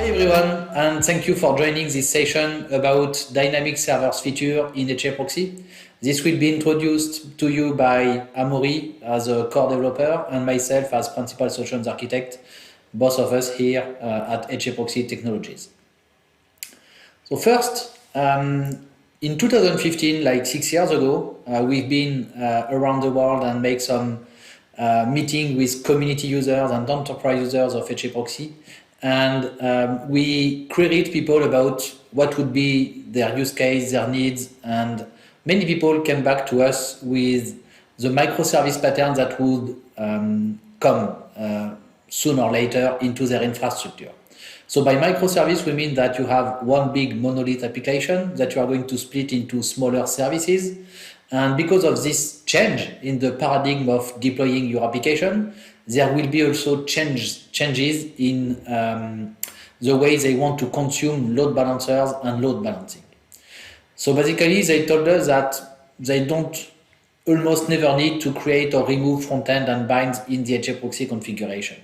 everyone, and thank you for joining this session about dynamic servers feature in HAProxy. This will be introduced to you by Amaury as a core developer and myself as principal solutions architect, both of us here at HAProxy Technologies. So first, in 2015, like 6 years ago, we've been around the world and make some meeting with community users and enterprise users of HAProxy. And we queried people about what would be their use case, their needs, and many people came back to us with the microservice pattern that would come sooner or later into their infrastructure. So by microservice, we mean that you have one big monolith application that you are going to split into smaller services. And because of this change in the paradigm of deploying your application, there will be also changes in the way they want to consume load balancers and load balancing. So basically, they told us that they don't almost never need to create or remove front-end and binds in the HAProxy configuration.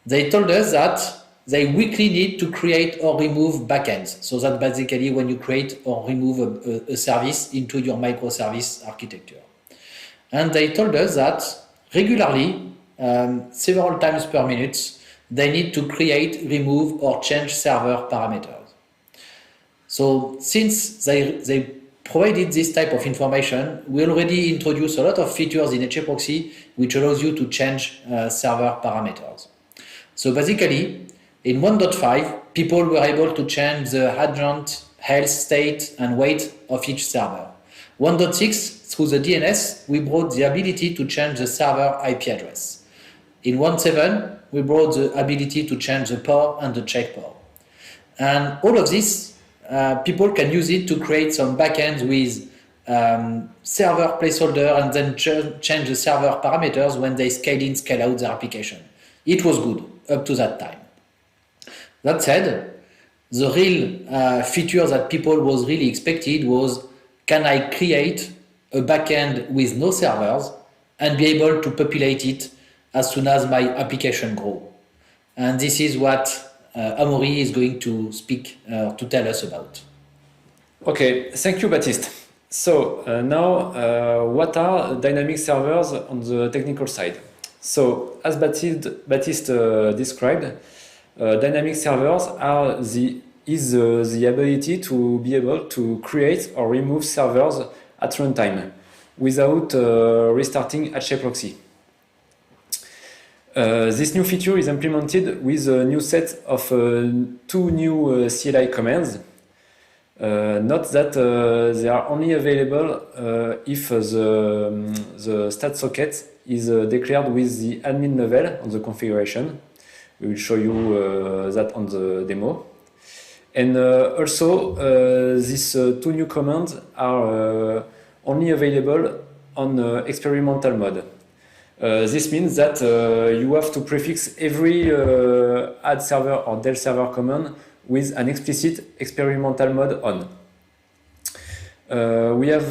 They told us that they weekly need to create or remove backends. So that basically when you create or remove a service into your microservice architecture. And they told us that regularly, several times per minute, they need to create, remove, or change server parameters. So since they provided this type of information, we already introduced a lot of features in HAProxy which allows you to change server parameters. So basically, in 1.5, people were able to change the adjoint, health, state, and weight of each server. 1.6, through the DNS, we brought the ability to change the server IP address. In 1.7, we brought the ability to change the port and the check port. And all of this, people can use it to create some backends with server placeholder and then change the server parameters when they scale in, scale out their application. It was good up to that time. That said, the real feature that people was really expected was, can I create a backend with no servers and be able to populate it as soon as my application grows? And this is what Amaury is going to speak, to tell us about. Okay, thank you, Baptiste. So now, what are dynamic servers on the technical side? So, as Baptiste described, dynamic servers are the ability to be able to create or remove servers at runtime without restarting HAProxy. This new feature is implemented with a new set of two new CLI commands. Note that they are only available if the stat socket is declared with the admin level on the configuration. We will show you that on the demo. And also, these two new commands are only available on experimental mode. This means that you have to prefix every add server or del server command with an explicit experimental mode on. We have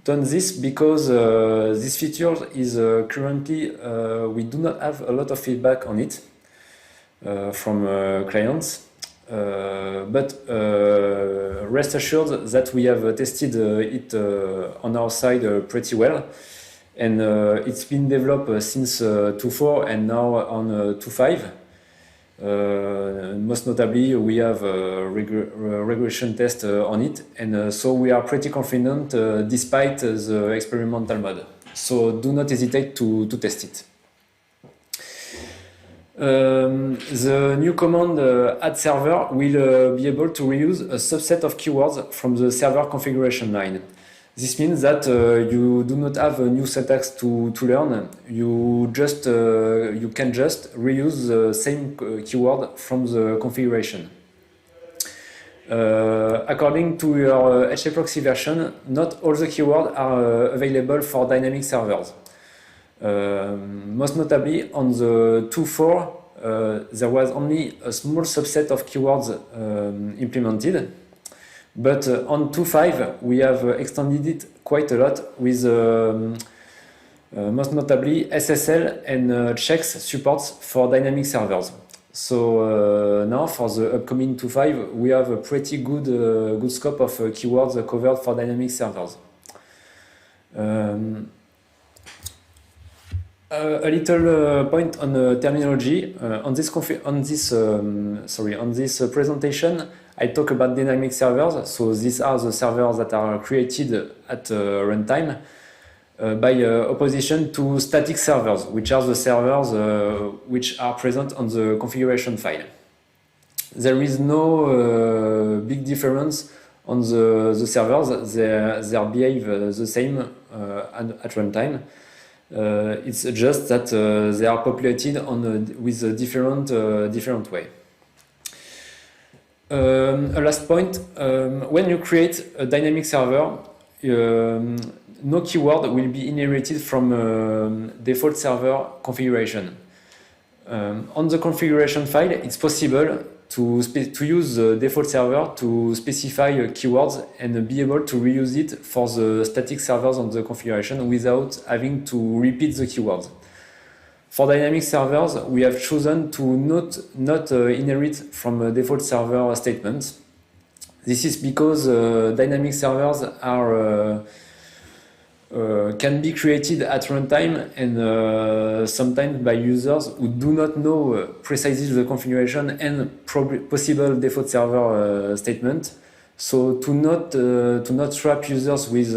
done this because this feature is currently, we do not have a lot of feedback on it from clients, but rest assured that we have tested it on our side pretty well, and it's been developed since 2.4 and now on 2.5. Most notably, we have a regression test on it, and so we are pretty confident despite the experimental mode. So do not hesitate to test it. The new command add server will be able to reuse a subset of keywords from the server configuration line. This means that you do not have a new syntax to learn. You can just reuse the same keyword from the configuration. According to your HAProxy version, not all the keywords are available for dynamic servers. Most notably, on the 2.4, there was only a small subset of keywords implemented. But on 2.5, we have extended it quite a lot with most notably SSL and checks supports for dynamic servers. So now for the upcoming 2.5, we have a pretty good scope of keywords covered for dynamic servers. A little point on terminology. On this presentation, I talk about dynamic servers. So these are the servers that are created at runtime by opposition to static servers, which are the servers which are present on the configuration file. There is no big difference on the servers. They behave the same at runtime. It's just that they are populated with a different way. A last point, when you create a dynamic server, no keyword will be inherited from default server configuration. On the configuration file, it's possible to use the default server to specify keywords and be able to reuse it for the static servers on the configuration without having to repeat the keywords. For dynamic servers, we have chosen to not inherit from default server statements. This is because dynamic servers can be created at runtime and sometimes by users who do not know precisely the configuration and possible default server statement. So to not trap users with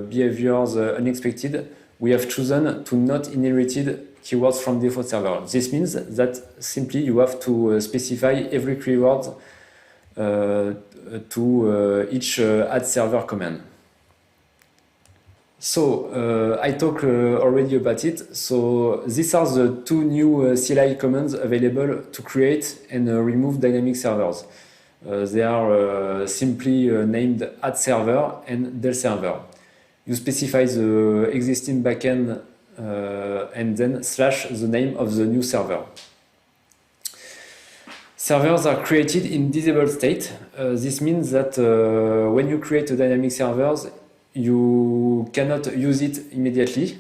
behaviors unexpected, we have chosen to not inherited keywords from default server. This means that simply you have to specify every keyword to each add server command. So I talked already about it. So these are the two new CLI commands available to create and remove dynamic servers. They are simply named add server and del server. You specify the existing backend and then slash the name of the new server. Servers are created in disabled state. This means that when you create a dynamic servers, you cannot use it immediately.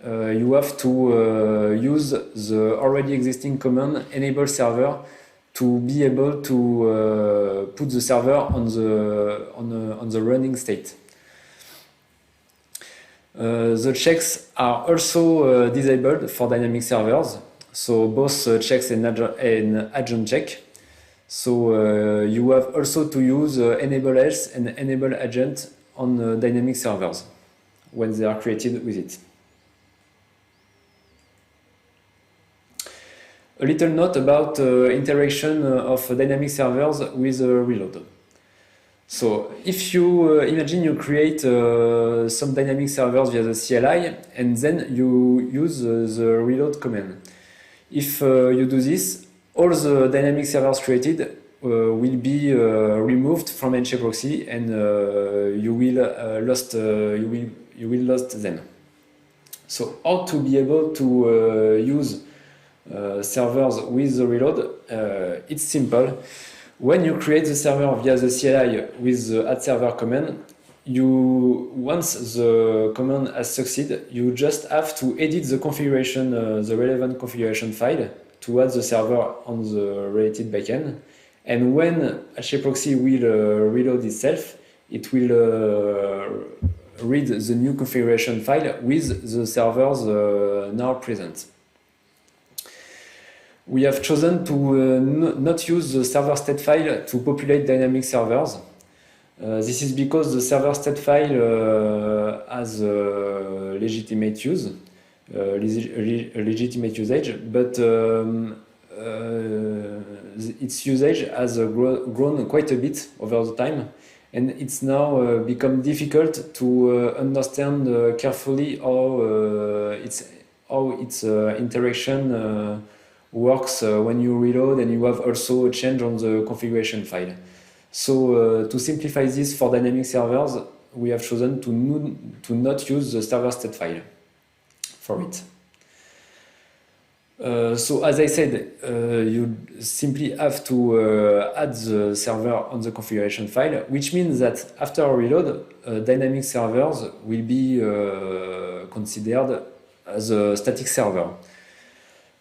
You have to use the already existing command enable server to be able to put the server on the running state. The checks are also disabled for dynamic servers, so both checks and agent check. So you have also to use enable else and enable agent on dynamic servers when they are created with it. A little note about interaction of dynamic servers with reload. So if you imagine you create some dynamic servers via the CLI and then you use the reload command. If you do this, all the dynamic servers created will be removed from HAProxy and you will lost them. So how to be able to use servers with the reload? It's simple. When you create the server via the CLI with the add server command, once the command has succeeded, you just have to edit the configuration, the relevant configuration file to add the server on the related backend. And when HAProxy will reload itself, it will read the new configuration file with the servers now present. We have chosen to not use the server state file to populate dynamic servers. This is because the server state file has legitimate use, legitimate usage, but its usage has grown quite a bit over the time, and it's now become difficult to understand carefully how its interaction works when you reload and you have also a change on the configuration file. So to simplify this for dynamic servers, we have chosen to not use the server state file for it. So as I said, you simply have to add the server on the configuration file, which means that after a reload, dynamic servers will be considered as a static server.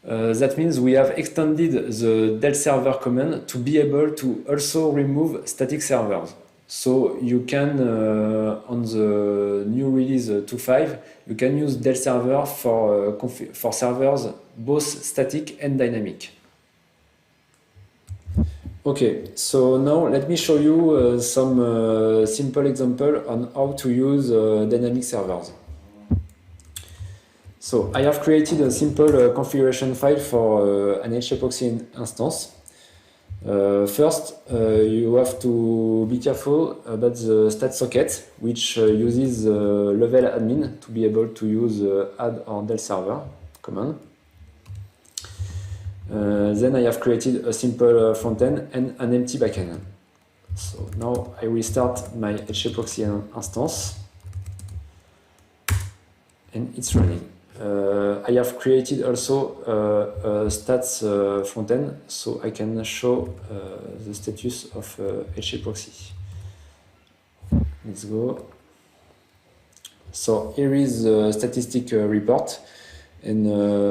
That means we have extended the del server command to be able to also remove static servers. So you can, on the new release 2.5, you can use del server for servers both static and dynamic. Okay, so now let me show you some simple example on how to use dynamic servers. So I have created a simple configuration file for an HEProxy instance. First, you have to be careful about the stat socket, which uses level admin to be able to use add or del server command. Then I have created a simple front-end and an empty backend. So now I will start my HEProxy instance, and it's running. I have created also a stats front-end, so I can show the status of HEProxy. Let's go. So here is the statistic report, and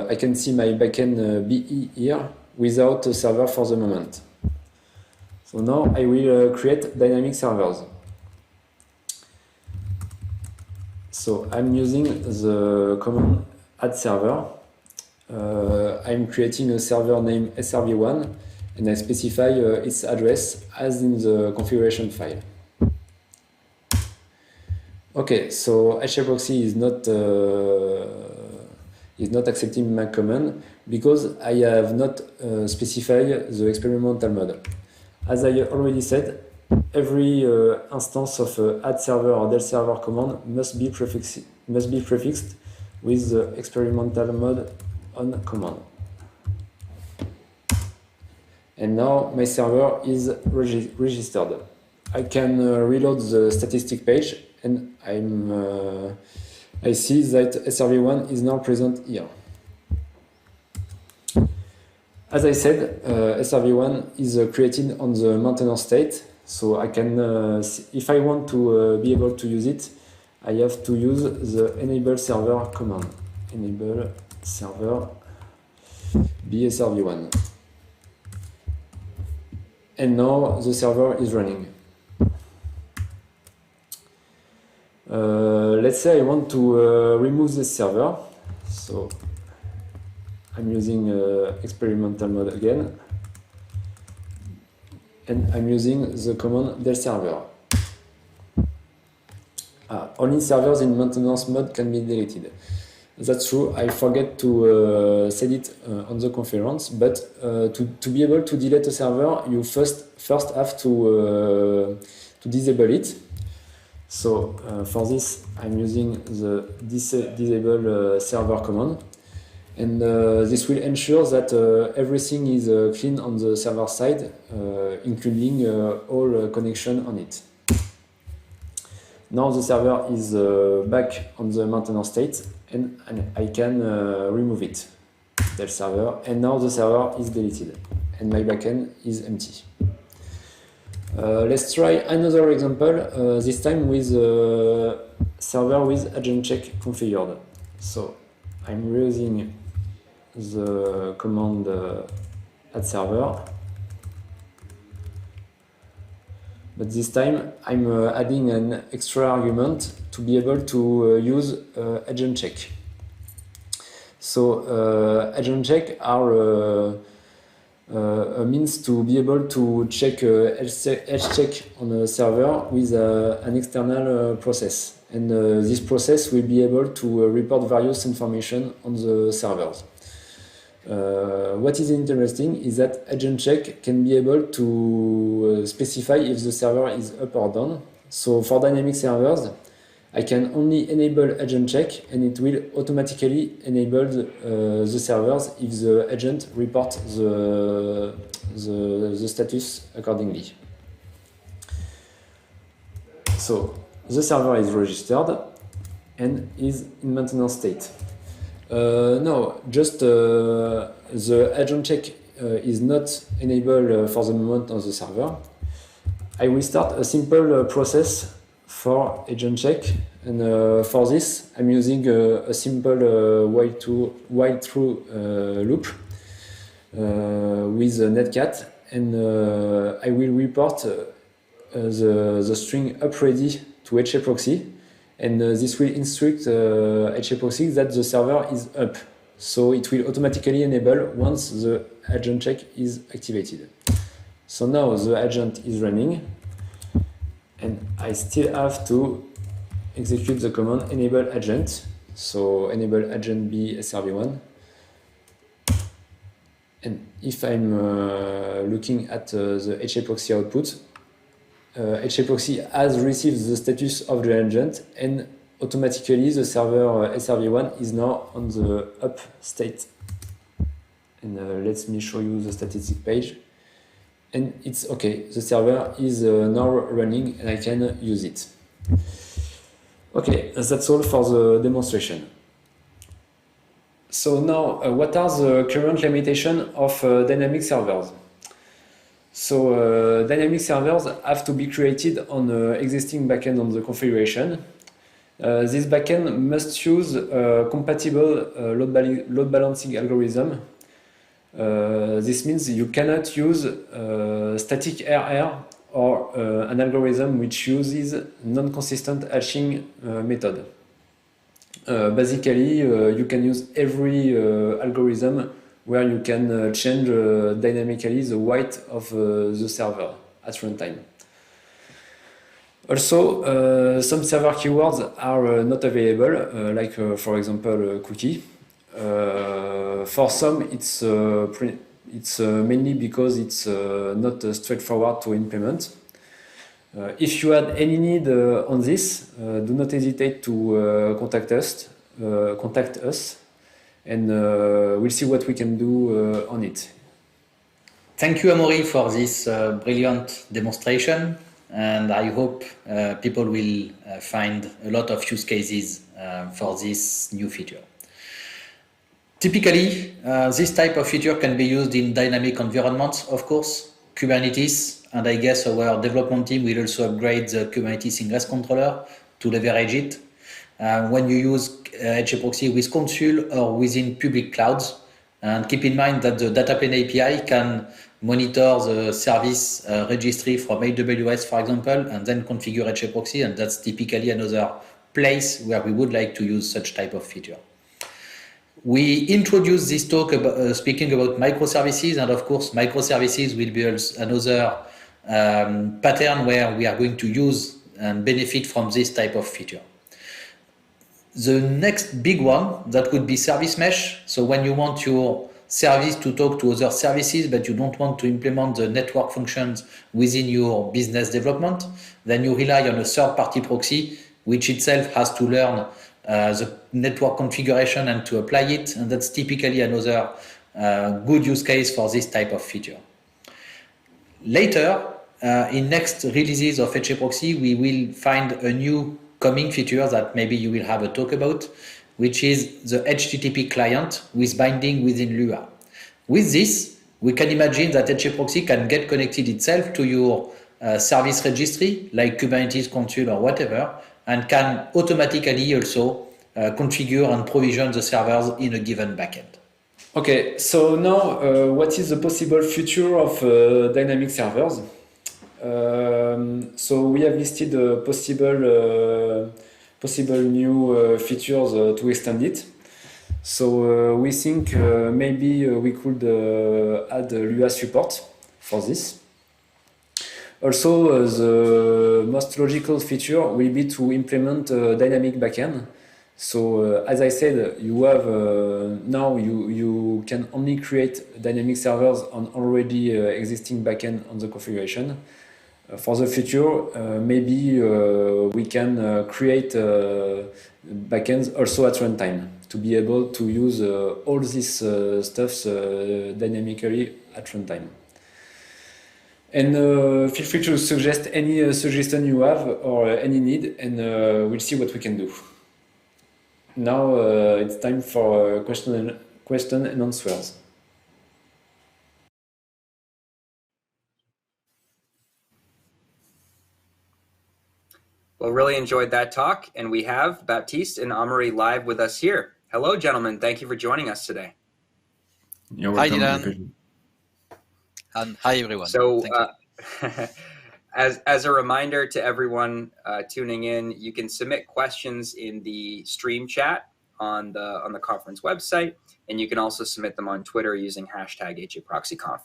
I can see my backend BE here without a server for the moment. So now I will create dynamic servers. So I'm using the command add server. I'm creating a server named SRV1, and I specify its address as in the configuration file. Okay, so HEProxy is not accepting my command because I have not specified the experimental mode. As I already said, every instance of add server or del server command must be prefixed with the experimental mode on command. And now my server is registered. I can reload the statistic page, and I see that SRV1 is now present here. As I said, SRV1 is created on the maintenance state, so I can, if I want to be able to use it, I have to use the enable server command. Enable server bsrv1. And now the server is running. Let's say I want to remove this server. So I'm using experimental mode again. And I'm using the command del server. Only servers in maintenance mode can be deleted. That's true, I forget to set it on the conference, but to be able to delete a server, you first have to disable it. So for this, I'm using the disable server command, and this will ensure that everything is clean on the server side, including all connection on it. Now the server is back on the maintenance state, and I can remove it, del server, and now the server is deleted, and my backend is empty. Let's try another example, this time with a server with agent check configured. So I'm using the command add server, but this time I'm adding an extra argument to be able to use agent check. So agent check are a means to be able to check edge check on a server with an external process, and this process will be able to report various information on the servers. What is interesting is that agent check can be able to specify if the server is up or down. So for dynamic servers, I can only enable agent check, and it will automatically enable the servers if the agent reports the status accordingly. So the server is registered and is in maintenance state. No, just the agent check is not enabled for the moment on the server. I will start a simple process for agent check, and for this I'm using a simple while through loop. with netcat, and I will report the string up ready to HAProxy, and this will instruct HAProxy that the server is up. So it will automatically enable once the agent check is activated. So now the agent is running, and I still have to execute the command enable agent. So enable agent B SRv1. And if I'm looking at the HAProxy output, HAProxy has received the status of the agent, and automatically the server SRv1 is now on the up state. And let me show you the statistic page. And it's okay, the server is now running and I can use it. Okay, that's all for the demonstration. So now, what are the current limitations of dynamic servers? So dynamic servers have to be created on existing backend on the configuration. This backend must use compatible load balancing algorithm. This means you cannot use static RR or an algorithm which uses non-consistent hashing method. Basically, you can use every algorithm where you can change dynamically the weight of the server at runtime. Also, some server keywords are not available, like for example cookie. For some, it's mainly because it's not straightforward to implement. If you had any need on this, do not hesitate to contact us, and we'll see what we can do on it. Thank you, Amaury, for this brilliant demonstration, and I hope people will find a lot of use cases for this new feature. Typically, this type of feature can be used in dynamic environments, of course, Kubernetes, and I guess our development team will also upgrade the Kubernetes ingress controller to leverage it. When you use HAProxy with Consul or within public clouds, and keep in mind that the data plane API can monitor the service registry from AWS, for example, and then configure HAProxy, and that's typically another place where we would like to use such type of feature. We introduced this talk about, speaking about microservices, and of course microservices will be another pattern where we are going to use and benefit from this type of feature. The next big one, that would be service mesh. So when you want your service to talk to other services, but you don't want to implement the network functions within your business development, then you rely on a third-party proxy, which itself has to learn the network configuration and to apply it. And that's typically another good use case for this type of feature. Later, in next releases of HAProxy, we will find a new coming feature that maybe you will have a talk about, which is the HTTP client with binding within Lua. With this, we can imagine that HAProxy can get connected itself to your service registry, like Kubernetes Consul or whatever, and can automatically also configure and provision the servers in a given backend. Okay, so now what is the possible future of dynamic servers? So we have listed possible new features to extend it. So we think maybe we could add Lua support for this. Also, the most logical feature will be to implement a dynamic backend. So as I said, you have now you can only create dynamic servers on already existing backend on the configuration. For the future, maybe we can create backends also at runtime to be able to use all this stuff dynamically at runtime. And feel free to suggest any suggestion you have or any need, and we'll see what we can do. Now it's time for question and answers. Well, really enjoyed that talk, and we have Baptiste and Amaury live with us here. Hello, gentlemen. Thank you for joining us today. You're welcome. Hi, Dylan. And hi, everyone. So, Thank you. as a reminder to everyone tuning in, you can submit questions in the stream chat on the conference website, and you can also submit them on Twitter using hashtag HAProxyConf.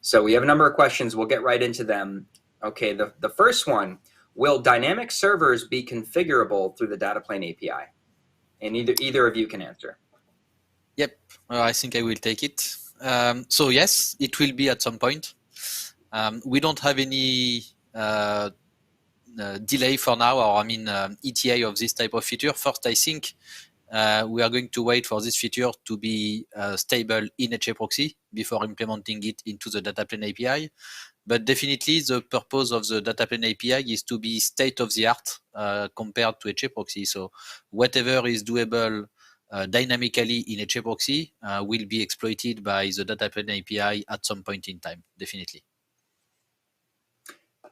So we have a number of questions. We'll get right into them. Okay, the first one: will dynamic servers be configurable through the data plane API? And either of you can answer. Yep, I think I will take it. So yes, it will be at some point. We don't have any delay for now, or I mean ETA of this type of feature. First, I think we are going to wait for this feature to be stable in HAProxy before implementing it into the data plane API. But definitely the purpose of the data plane API is to be state of the art compared to HAProxy. So whatever is doable dynamically in HAProxy will be exploited by the data plane API at some point in time, definitely.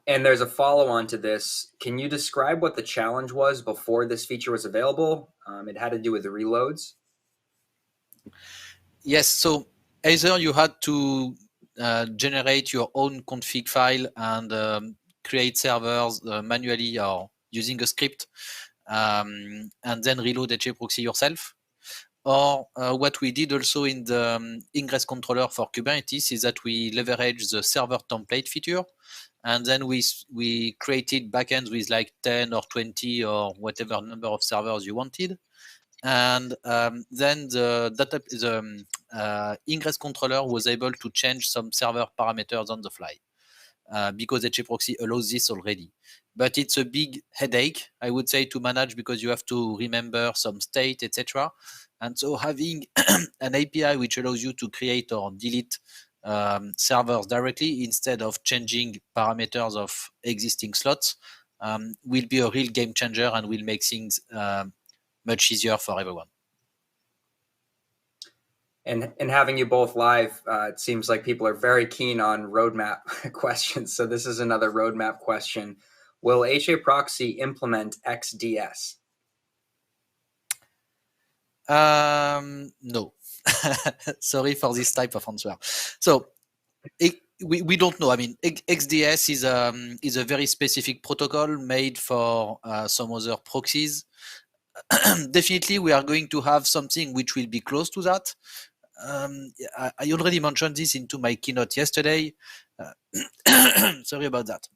And there's a follow-on to this. Can you describe what the challenge was before this feature was available? It had to do with the reloads. Yes, so either you had to generate your own config file and create servers manually or using a script, and then reload HAProxy yourself. Or what we did also in the ingress controller for Kubernetes is that we leverage the server template feature, and then we created backends with like 10 or 20 or whatever number of servers you wanted. And then the ingress controller was able to change some server parameters on the fly because HAProxy allows this already. But it's a big headache, I would say, to manage because you have to remember some state, etc. And so having an API which allows you to create or delete servers directly instead of changing parameters of existing slots will be a real game changer and will make things much easier for everyone. And having you both live, it seems like people are very keen on roadmap questions. So this is another roadmap question. Will HAProxy implement XDS? No. Sorry for this type of answer. So we don't know. I mean, XDS is a very specific protocol made for some other proxies. Definitely, we are going to have something which will be close to that. I already mentioned this into my keynote yesterday. Sorry about that.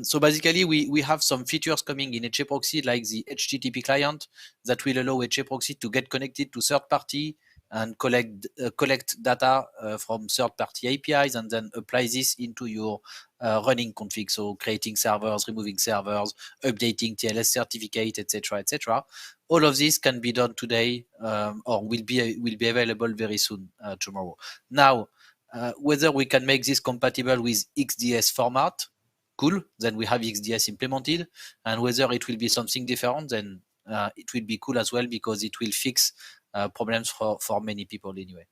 So basically, we have some features coming in HAProxy, like the HTTP client, that will allow HAProxy to get connected to third party and collect data from third party APIs and then apply this into your running config. So creating servers, removing servers, updating TLS certificate, etc., etc. All of this can be done today or will be available very soon tomorrow. Now, whether we can make this compatible with XDS format, cool, then we have XDS implemented, and whether it will be something different, then it will be cool as well because it will fix problems for many people anyway.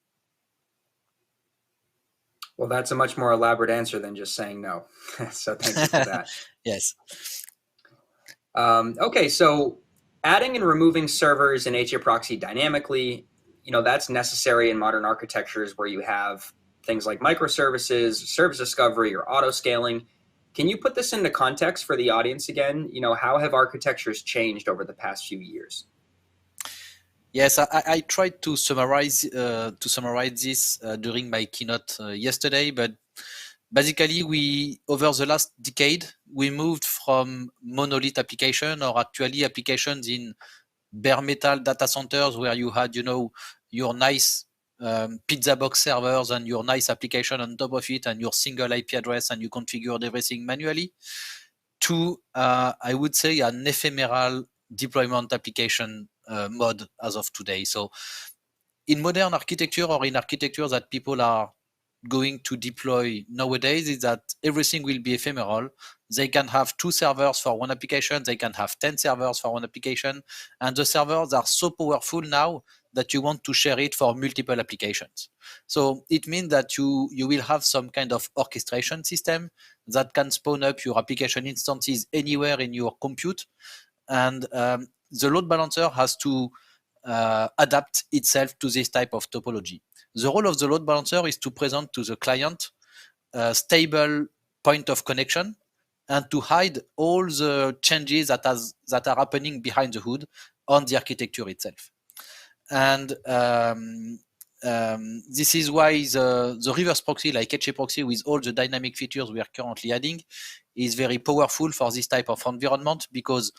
Well, that's a much more elaborate answer than just saying no. So thank you for that. Yes. Okay, so adding and removing servers in HAProxy dynamically, that's necessary in modern architectures where you have things like microservices, service discovery, or auto scaling. Can you put this into context for the audience again? How have architectures changed over the past few years? Yes, I tried to summarize this during my keynote yesterday, but basically over the last decade, we moved from monolith application or actually applications in bare metal data centers where you had, your nice pizza box servers and your nice application on top of it and your single IP address and you configured everything manually to, I would say, an ephemeral deployment application mode as of today. So in modern architecture or in architecture that people are going to deploy nowadays is that everything will be ephemeral. They can have 2 servers for one application. They can have 10 servers for one application. And the servers are so powerful now that you want to share it for multiple applications. So it means that you will have some kind of orchestration system that can spawn up your application instances anywhere in your compute. And the load balancer has to adapt itself to this type of topology. The role of the load balancer is to present to the client a stable point of connection and to hide all the changes that are happening behind the hood on the architecture itself. And this is why the reverse proxy, like HAProxy, with all the dynamic features we are currently adding, is very powerful for this type of environment, because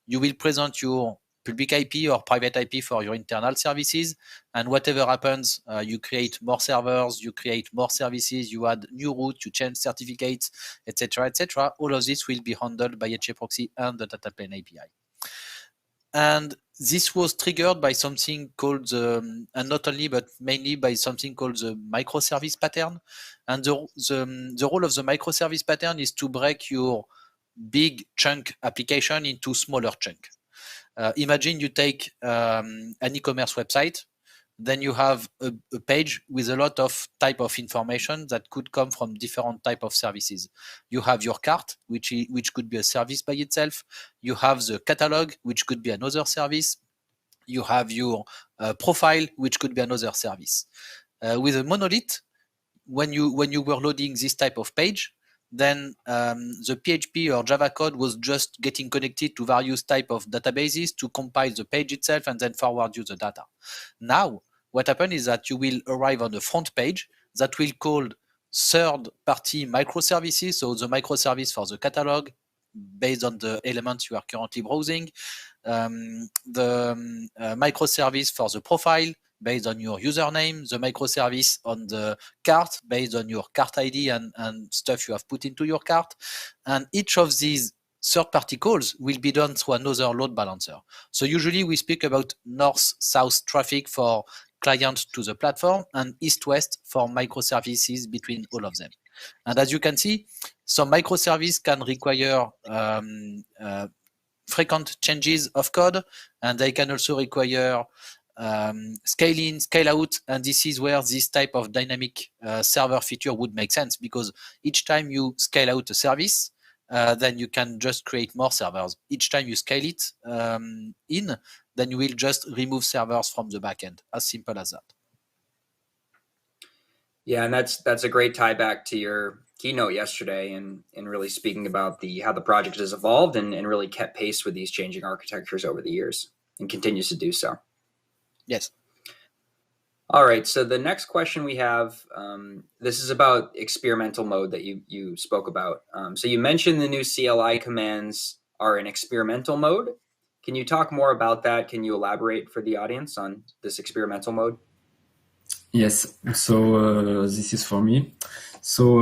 you will present your public IP or private IP for your internal services, and whatever happens, you create more servers, you create more services, you add new routes, you change certificates, etc., etc. All of this will be handled by HAProxy and the data plane API. And this was triggered by something called and not only, but mainly by something called the microservice pattern. And the role of the microservice pattern is to break your big chunk application into smaller chunk. Imagine you take an e-commerce website, then you have a page with a lot of type of information that could come from different type of services. You have your cart, which could be a service by itself. You have the catalog, which could be another service. You have your profile, which could be another service. With a monolith, when you were loading this type of page, then the PHP or Java code was just getting connected to various type of databases to compile the page itself and then forward you the data. Now, what happened is that you will arrive on the front page that will call third-party microservices, so the microservice for the catalog based on the elements you are currently browsing, the microservice for the profile based on your username, the microservice on the cart based on your cart ID and stuff you have put into your cart. And each of these third-party calls will be done through another load balancer. So usually we speak about north-south traffic for client to the platform and east-west for microservices between all of them. And as you can see, some microservice can require frequent changes of code, and they can also require scale in, scale out, and this is where this type of dynamic server feature would make sense, because each time you scale out a service, then you can just create more servers. Each time you scale it in, then you will just remove servers from the backend. As simple as that. Yeah, and that's a great tie back to your keynote yesterday, and really speaking about how the project has evolved and really kept pace with these changing architectures over the years and continues to do so. Yes. All right. So the next question we have, this is about experimental mode that you spoke about. So you mentioned the new CLI commands are in experimental mode. Can you talk more about that? Can you elaborate for the audience on this experimental mode? Yes. So this is for me. So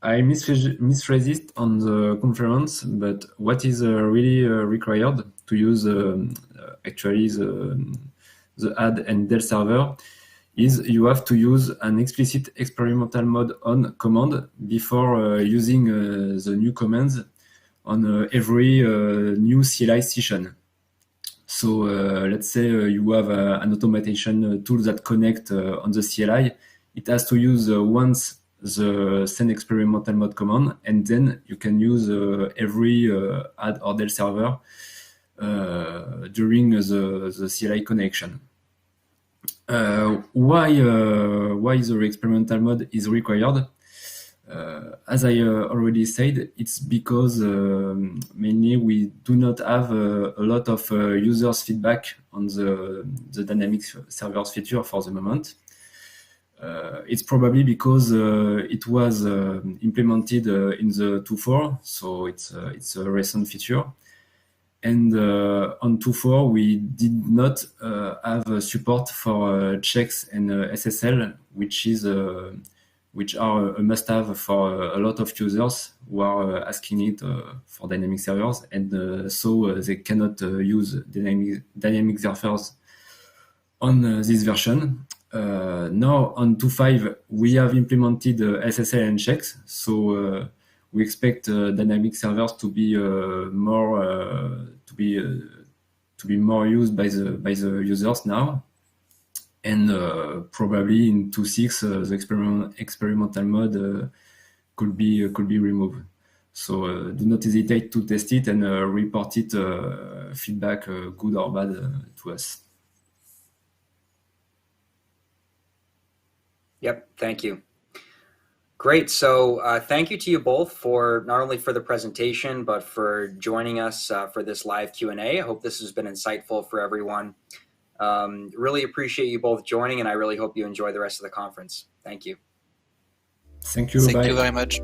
I misphrased it on the conference, but what is really required to use actually the add and del server is you have to use an explicit experimental mode on command before using the new commands on every new CLI session. So let's say you have an automation tool that connects on the CLI. It has to use once the send experimental mode command, and then you can use every add or del server during the CLI connection. Why the experimental mode is required? As I already said, it's because mainly we do not have a lot of users' feedback on the dynamic servers feature for the moment. It's probably because it was implemented in the 2.4, so it's a recent feature. And on 2.4, we did not have support for checks and SSL, which are a must-have for a lot of users who are asking it for dynamic servers, and so they cannot use dynamic servers on this version. Now on 2.5, we have implemented SSL and checks, so we expect dynamic servers to be more used by the users now, and probably in 2.6 the experimental mode could be removed. So do not hesitate to test it and report it feedback, good or bad, to us. Yep. Thank you. Great. So thank you to you both for not only for the presentation, but for joining us for this live Q&A. I hope this has been insightful for everyone. Really appreciate you both joining, and I really hope you enjoy the rest of the conference. Thank you. Thank you. Thank Bye. you very much.